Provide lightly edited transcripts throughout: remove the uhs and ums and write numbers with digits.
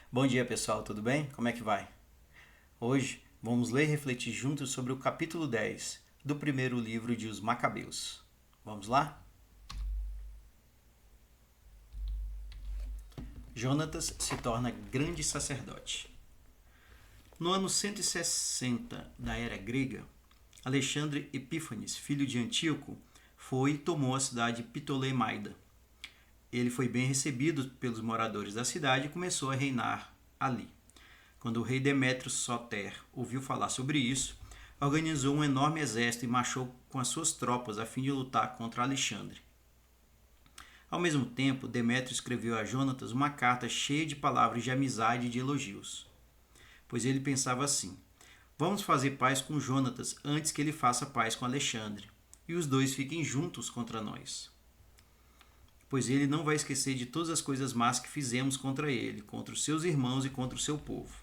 Bom dia pessoal, tudo bem? Como é que vai? Hoje vamos ler e refletir juntos sobre o capítulo 10 do primeiro livro de Os Macabeus. Vamos lá? Jonatas se torna grande sacerdote. No ano 160 da era grega, Alexandre Epífanes, filho de Antíoco, foi e tomou a cidade Ptolemaida. Ele foi bem recebido pelos moradores da cidade e começou a reinar ali. Quando o rei Demétrio Soter ouviu falar sobre isso, organizou um enorme exército e marchou com as suas tropas a fim de lutar contra Alexandre. Ao mesmo tempo, Demétrio escreveu a Jonatas uma carta cheia de palavras de amizade e de elogios, pois ele pensava assim: vamos fazer paz com Jonatas antes que ele faça paz com Alexandre, e os dois fiquem juntos contra nós. Pois ele não vai esquecer de todas as coisas más que fizemos contra ele, contra os seus irmãos e contra o seu povo.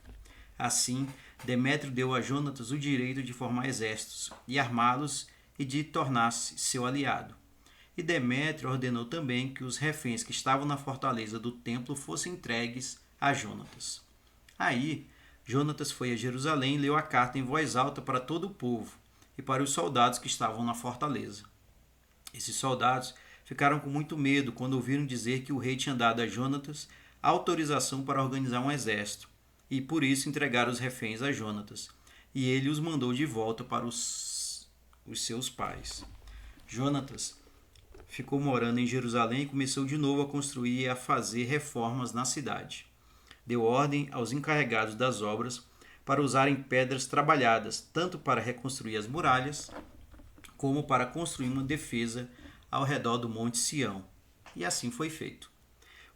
Assim, Demétrio deu a Jonatas o direito de formar exércitos e armá-los e de tornar-se seu aliado. E Demétrio ordenou também que os reféns que estavam na fortaleza do templo fossem entregues a Jonatas. Aí, Jonatas foi a Jerusalém e leu a carta em voz alta para todo o povo e para os soldados que estavam na fortaleza. Esses soldados ficaram com muito medo quando ouviram dizer que o rei tinha dado a Jonatas autorização para organizar um exército, e por isso entregaram os reféns a Jonatas, e ele os mandou de volta para os seus pais. Jonatas ficou morando em Jerusalém e começou de novo a construir e a fazer reformas na cidade. Deu ordem aos encarregados das obras para usarem pedras trabalhadas, tanto para reconstruir as muralhas, como para construir uma defesa ao redor do Monte Sião. E assim foi feito.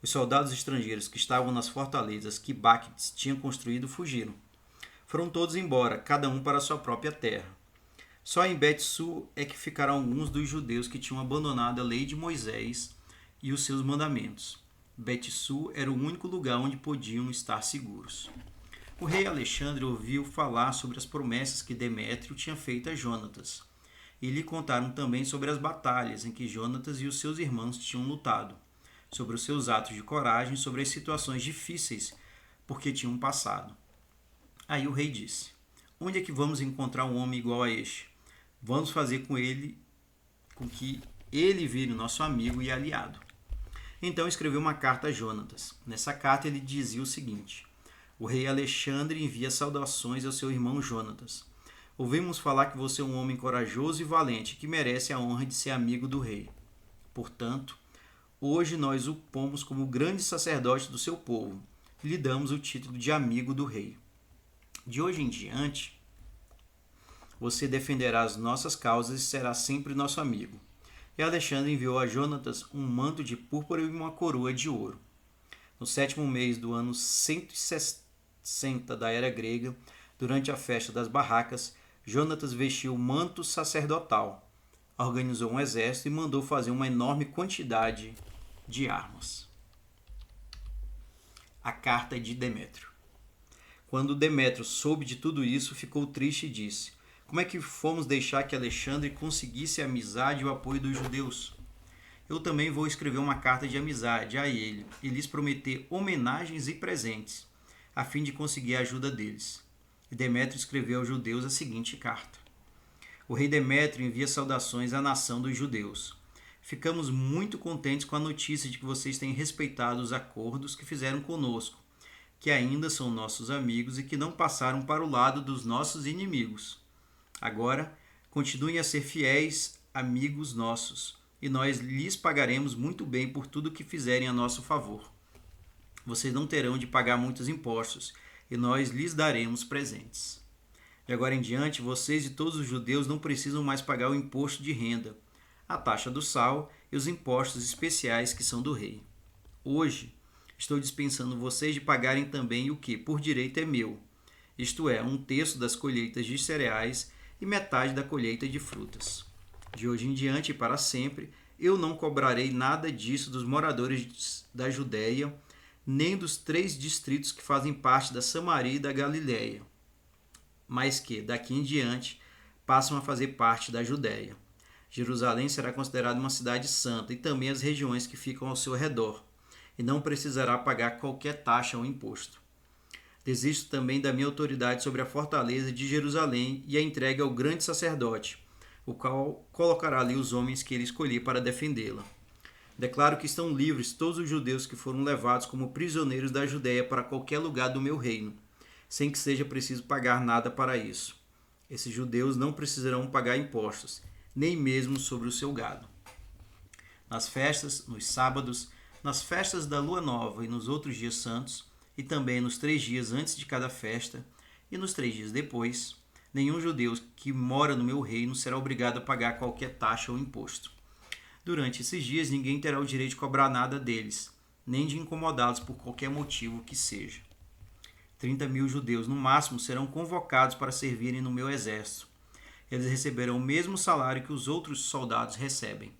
Os soldados estrangeiros que estavam nas fortalezas que Bactes tinha construído fugiram. Foram todos embora, cada um para sua própria terra. Só em Bet-Su é que ficaram alguns dos judeus que tinham abandonado a lei de Moisés e os seus mandamentos. Bet-Su era o único lugar onde podiam estar seguros. O rei Alexandre ouviu falar sobre as promessas que Demétrio tinha feito a Jonatas, e lhe contaram também sobre as batalhas em que Jonatas e os seus irmãos tinham lutado, sobre os seus atos de coragem, sobre as situações difíceis porque tinham passado. Aí o rei disse: onde é que vamos encontrar um homem igual a este? Vamos fazer com que ele vire nosso amigo e aliado. Então escreveu uma carta a Jonatas. Nessa carta ele dizia o seguinte: o rei Alexandre envia saudações ao seu irmão Jonatas. Ouvimos falar que você é um homem corajoso e valente, que merece a honra de ser amigo do rei. Portanto, hoje nós o pomos como grande sacerdote do seu povo e lhe damos o título de amigo do rei. De hoje em diante, você defenderá as nossas causas e será sempre nosso amigo. E Alexandre enviou a Jonatas um manto de púrpura e uma coroa de ouro. No 7º mês do ano 160 da era grega, durante a festa das barracas, Jonatas vestiu o manto sacerdotal, organizou um exército e mandou fazer uma enorme quantidade de armas. A carta de Demétrio. Quando Demétrio soube de tudo isso, ficou triste e disse: como é que fomos deixar que Alexandre conseguisse a amizade e o apoio dos judeus? Eu também vou escrever uma carta de amizade a ele e lhes prometer homenagens e presentes, a fim de conseguir a ajuda deles. E Demétrio escreveu aos judeus a seguinte carta: o rei Demétrio envia saudações à nação dos judeus. Ficamos muito contentes com a notícia de que vocês têm respeitado os acordos que fizeram conosco, que ainda são nossos amigos e que não passaram para o lado dos nossos inimigos. Agora, continuem a ser fiéis amigos nossos, e nós lhes pagaremos muito bem por tudo que fizerem a nosso favor. Vocês não terão de pagar muitos impostos, e nós lhes daremos presentes. De agora em diante, vocês e todos os judeus não precisam mais pagar o imposto de renda, a taxa do sal e os impostos especiais que são do rei. Hoje, estou dispensando vocês de pagarem também o que, por direito, é meu, isto é, 1/3 das colheitas de cereais e metade da colheita de frutas. De hoje em diante e para sempre, eu não cobrarei nada disso dos moradores da Judéia, nem dos 3 distritos que fazem parte da Samaria e da Galiléia, mas que, daqui em diante, passam a fazer parte da Judéia. Jerusalém será considerada uma cidade santa e também as regiões que ficam ao seu redor, e não precisará pagar qualquer taxa ou imposto. Desisto também da minha autoridade sobre a fortaleza de Jerusalém e a entregue ao grande sacerdote, o qual colocará ali os homens que ele escolhi para defendê-la. Declaro que estão livres todos os judeus que foram levados como prisioneiros da Judéia para qualquer lugar do meu reino, sem que seja preciso pagar nada para isso. Esses judeus não precisarão pagar impostos, nem mesmo sobre o seu gado. Nas festas, nos sábados, nas festas da lua nova e nos outros dias santos, e também nos 3 dias antes de cada festa, e nos 3 dias depois, nenhum judeu que mora no meu reino será obrigado a pagar qualquer taxa ou imposto. Durante esses dias, ninguém terá o direito de cobrar nada deles, nem de incomodá-los por qualquer motivo que seja. 30.000 judeus, no máximo, serão convocados para servirem no meu exército. Eles receberão o mesmo salário que os outros soldados recebem.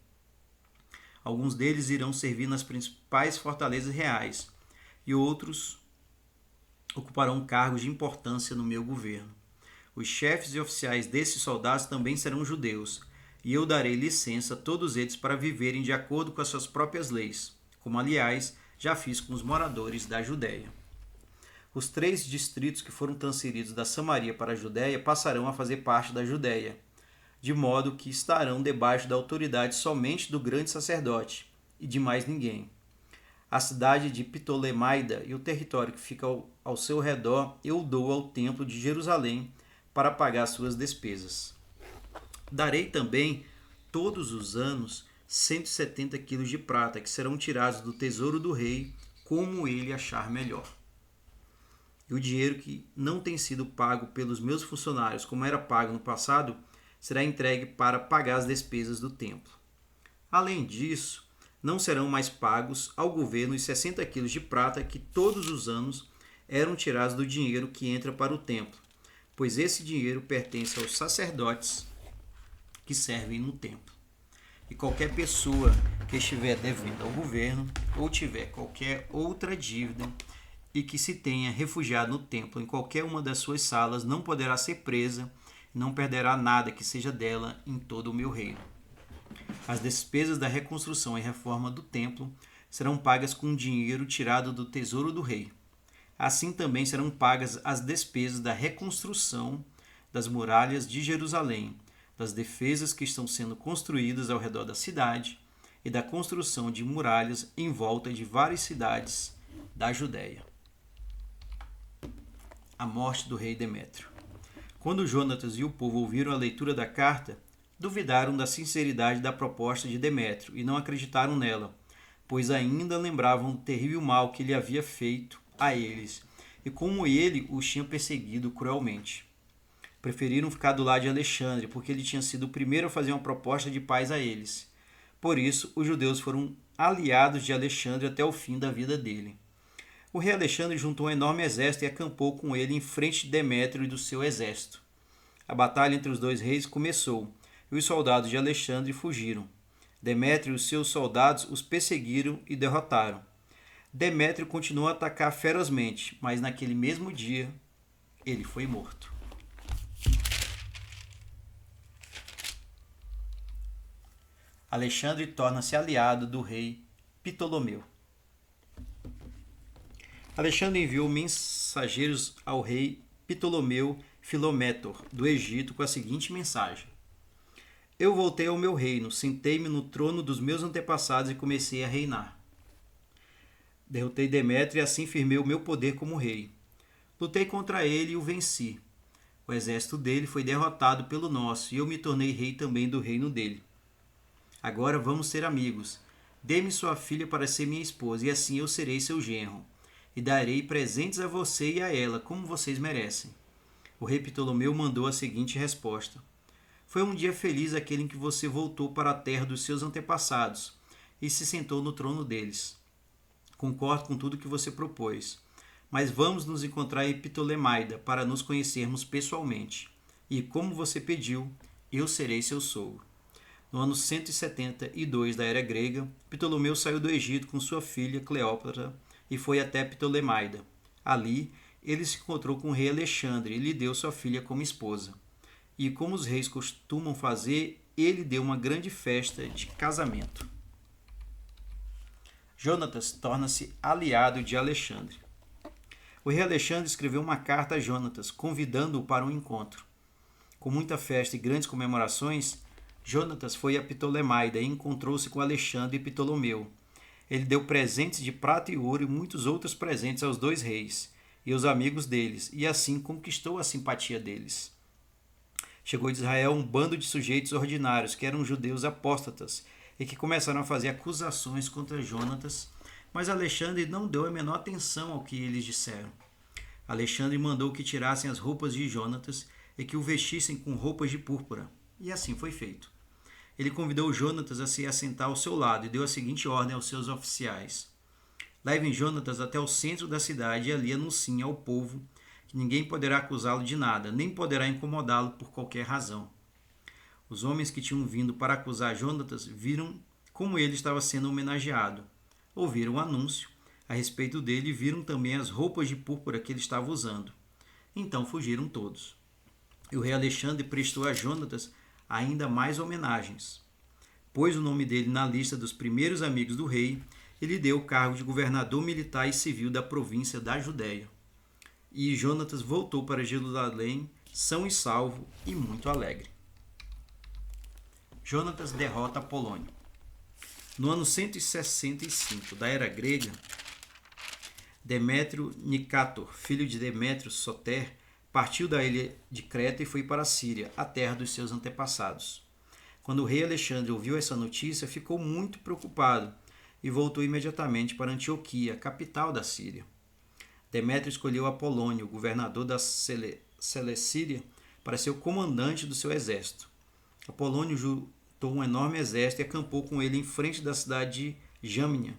Alguns deles irão servir nas principais fortalezas reais, e outros ocuparão cargos de importância no meu governo. Os chefes e oficiais desses soldados também serão judeus, e eu darei licença a todos eles para viverem de acordo com as suas próprias leis, como aliás já fiz com os moradores da Judéia. Os 3 distritos que foram transferidos da Samaria para a Judéia passarão a fazer parte da Judéia, de modo que estarão debaixo da autoridade somente do grande sacerdote e de mais ninguém. A cidade de Ptolemaida e o território que fica ao seu redor eu dou ao templo de Jerusalém para pagar suas despesas. Darei também, todos os anos, 170 quilos de prata, que serão tirados do tesouro do rei, como ele achar melhor. E o dinheiro que não tem sido pago pelos meus funcionários, como era pago no passado, será entregue para pagar as despesas do templo. Além disso, não serão mais pagos ao governo os 60 quilos de prata que todos os anos eram tirados do dinheiro que entra para o templo, pois esse dinheiro pertence aos sacerdotes que servem no templo. E qualquer pessoa que estiver devendo ao governo ou tiver qualquer outra dívida e que se tenha refugiado no templo em qualquer uma das suas salas não poderá ser presa e não perderá nada que seja dela em todo o meu reino. As despesas da reconstrução e reforma do templo serão pagas com dinheiro tirado do tesouro do rei. Assim também serão pagas as despesas da reconstrução das muralhas de Jerusalém, das defesas que estão sendo construídas ao redor da cidade e da construção de muralhas em volta de várias cidades da Judéia. A morte do rei Demétrio. Quando Jonatas e o povo ouviram a leitura da carta, duvidaram da sinceridade da proposta de Demétrio e não acreditaram nela, pois ainda lembravam do terrível mal que ele havia feito a eles e como ele os tinha perseguido cruelmente. Preferiram ficar do lado de Alexandre, porque ele tinha sido o primeiro a fazer uma proposta de paz a eles. Por isso, os judeus foram aliados de Alexandre até o fim da vida dele. O rei Alexandre juntou um enorme exército e acampou com ele em frente de Demétrio e do seu exército. A batalha entre os 2 reis começou, e os soldados de Alexandre fugiram. Demétrio e os seus soldados os perseguiram e derrotaram. Demétrio continuou a atacar ferozmente, mas naquele mesmo dia ele foi morto. Alexandre torna-se aliado do rei Ptolomeu. Alexandre enviou mensageiros ao rei Ptolomeu Filométor, do Egito, com a seguinte mensagem: Eu voltei ao meu reino, sentei-me no trono dos meus antepassados e comecei a reinar. Derrotei Demétrio e assim firmei o meu poder como rei. Lutei contra ele e o venci. O exército dele foi derrotado pelo nosso e eu me tornei rei também do reino dele. Agora vamos ser amigos. Dê-me sua filha para ser minha esposa e assim eu serei seu genro. E darei presentes a você e a ela, como vocês merecem. O rei Ptolomeu mandou a seguinte resposta: Foi um dia feliz aquele em que você voltou para a terra dos seus antepassados e se sentou no trono deles. Concordo com tudo que você propôs, mas vamos nos encontrar em Ptolemaida para nos conhecermos pessoalmente. E, como você pediu, eu serei seu sogro. No ano 172 da era grega, Ptolomeu saiu do Egito com sua filha Cleópatra e foi até Ptolemaida. Ali, ele se encontrou com o rei Alexandre e lhe deu sua filha como esposa. E, como os reis costumam fazer, ele deu uma grande festa de casamento. Jonatas torna-se aliado de Alexandre. O rei Alexandre escreveu uma carta a Jonatas, convidando-o para um encontro. Com muita festa e grandes comemorações, Jonatas foi a Ptolemaida e encontrou-se com Alexandre e Ptolomeu. Ele deu presentes de prata e ouro e muitos outros presentes aos dois reis e aos amigos deles, e assim conquistou a simpatia deles. Chegou de Israel um bando de sujeitos ordinários, que eram judeus apóstatas, e que começaram a fazer acusações contra Jonatas, mas Alexandre não deu a menor atenção ao que eles disseram. Alexandre mandou que tirassem as roupas de Jonatas e que o vestissem com roupas de púrpura, e assim foi feito. Ele convidou Jonatas a se assentar ao seu lado e deu a seguinte ordem aos seus oficiais: levem Jonatas até o centro da cidade e ali anunciem ao povo que ninguém poderá acusá-lo de nada, nem poderá incomodá-lo por qualquer razão. Os homens que tinham vindo para acusar Jonatas viram como ele estava sendo homenageado, ouviram o anúncio a respeito dele e viram também as roupas de púrpura que ele estava usando. Então fugiram todos. E o rei Alexandre prestou a Jonatas ainda mais homenagens. Pôs o nome dele na lista dos primeiros amigos do rei e lhe deu o cargo de governador militar e civil da província da Judéia. E Jonatas voltou para Jerusalém, são e salvo e muito alegre. Jonatas derrota Apolônio. No ano 165 da era grega, Demétrio Nicátor, filho de Demétrio Soter, partiu da ilha de Creta e foi para a Síria, a terra dos seus antepassados. Quando o rei Alexandre ouviu essa notícia, ficou muito preocupado e voltou imediatamente para Antioquia, capital da Síria. Demétrio escolheu Apolônio, governador da Celecíria, para ser o comandante do seu exército. Apolônio juntou um enorme exército e acampou com ele em frente da cidade de Jâmnia.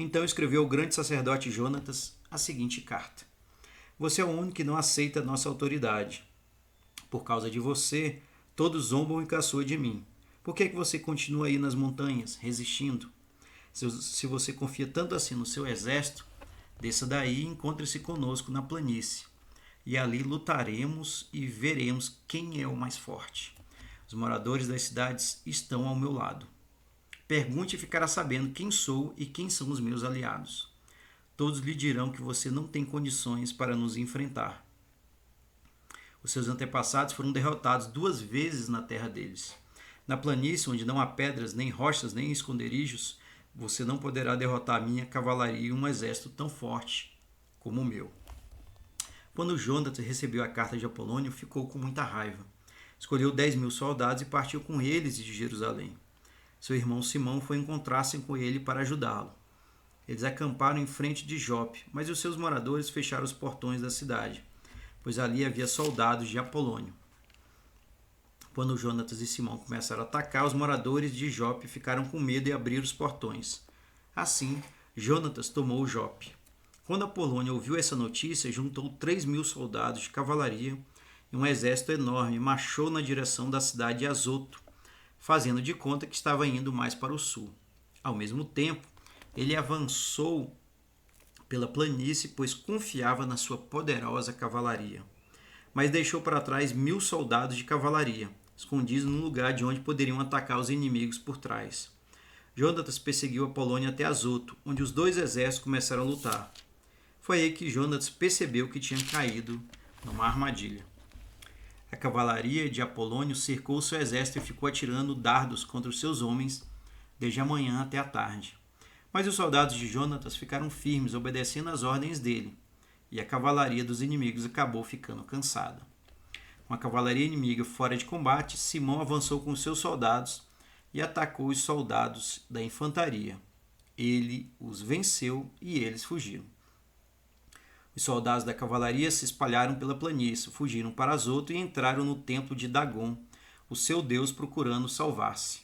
Então escreveu ao grande sacerdote Jonatas a seguinte carta: você é o único que não aceita a nossa autoridade. Por causa de você, todos zombam e caçoam de mim. Por que você continua aí nas montanhas, resistindo? Se você confia tanto assim no seu exército, desça daí e encontre-se conosco na planície. E ali lutaremos e veremos quem é o mais forte. Os moradores das cidades estão ao meu lado. Pergunte e ficará sabendo quem sou e quem são os meus aliados. Todos lhe dirão que você não tem condições para nos enfrentar. Os seus antepassados foram derrotados 2 vezes na terra deles. Na planície, onde não há pedras, nem rochas, nem esconderijos, você não poderá derrotar a minha cavalaria e um exército tão forte como o meu. Quando Jonatas recebeu a carta de Apolônio, ficou com muita raiva. Escolheu 10.000 soldados e partiu com eles de Jerusalém. Seu irmão Simão foi encontrar-se com ele para ajudá-lo. Eles acamparam em frente de Jope, mas os seus moradores fecharam os portões da cidade, pois ali havia soldados de Apolônio. Quando Jonatas e Simão começaram a atacar, os moradores de Jope ficaram com medo e abriram os portões. Assim, Jonatas tomou Jope. Quando Apolônio ouviu essa notícia, juntou 3.000 soldados de cavalaria e um exército enorme e marchou na direção da cidade de Azoto, fazendo de conta que estava indo mais para o sul. Ao mesmo tempo, ele avançou pela planície, pois confiava na sua poderosa cavalaria. Mas deixou para trás 1.000 soldados de cavalaria, escondidos num lugar de onde poderiam atacar os inimigos por trás. Jonatas perseguiu Apolônio até Azoto, onde os 2 exércitos começaram a lutar. Foi aí que Jonatas percebeu que tinha caído numa armadilha. A cavalaria de Apolônio cercou seu exército e ficou atirando dardos contra os seus homens desde a manhã até a tarde. Mas os soldados de Jonatas ficaram firmes, obedecendo às ordens dele, e a cavalaria dos inimigos acabou ficando cansada. Com a cavalaria inimiga fora de combate, Simão avançou com seus soldados e atacou os soldados da infantaria. Ele os venceu e eles fugiram. Os soldados da cavalaria se espalharam pela planície, fugiram para Azoto e entraram no templo de Dagon, o seu deus, procurando salvar-se.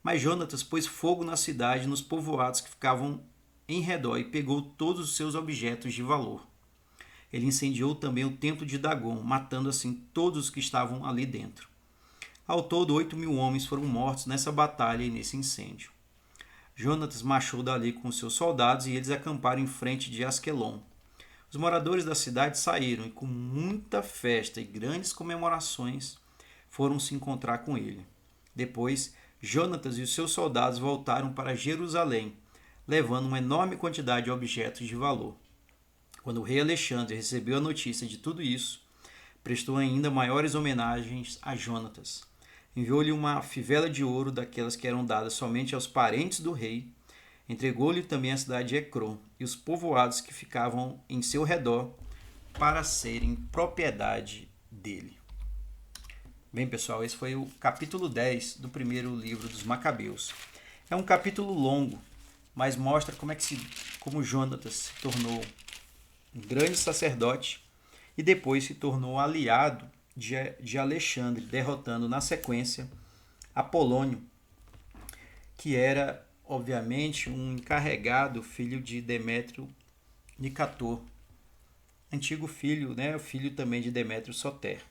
Mas Jonatas pôs fogo na cidade e nos povoados que ficavam em redor e pegou todos os seus objetos de valor. Ele incendiou também o templo de Dagon, matando assim todos os que estavam ali dentro. Ao todo, 8.000 homens foram mortos nessa batalha e nesse incêndio. Jonatas marchou dali com seus soldados e eles acamparam em frente de Asquelon. Os moradores da cidade saíram e, com muita festa e grandes comemorações, foram se encontrar com ele. Depois, Jonatas e os seus soldados voltaram para Jerusalém, levando uma enorme quantidade de objetos de valor. Quando o rei Alexandre recebeu a notícia de tudo isso, prestou ainda maiores homenagens a Jonatas. Enviou-lhe uma fivela de ouro daquelas que eram dadas somente aos parentes do rei. Entregou-lhe também a cidade de Ecrom e os povoados que ficavam em seu redor para serem propriedade dele. Bem, pessoal, esse foi o capítulo 10 do primeiro livro dos Macabeus. É um capítulo longo, mas mostra como Jonatas se tornou um grande sacerdote e depois se tornou aliado de Alexandre, derrotando na sequência Apolônio, que era, obviamente, um encarregado, filho de Demétrio Nicator, antigo filho, né, filho também de Demétrio Soter.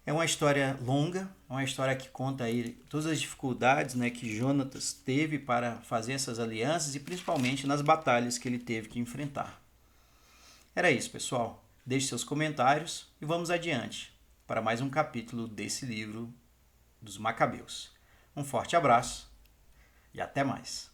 É uma história longa, é uma história que conta aí todas as dificuldades, né, que Jonatas teve para fazer essas alianças e principalmente nas batalhas que ele teve que enfrentar. Era isso, pessoal. Deixe seus comentários e vamos adiante para mais um capítulo desse livro dos Macabeus. Um forte abraço e até mais.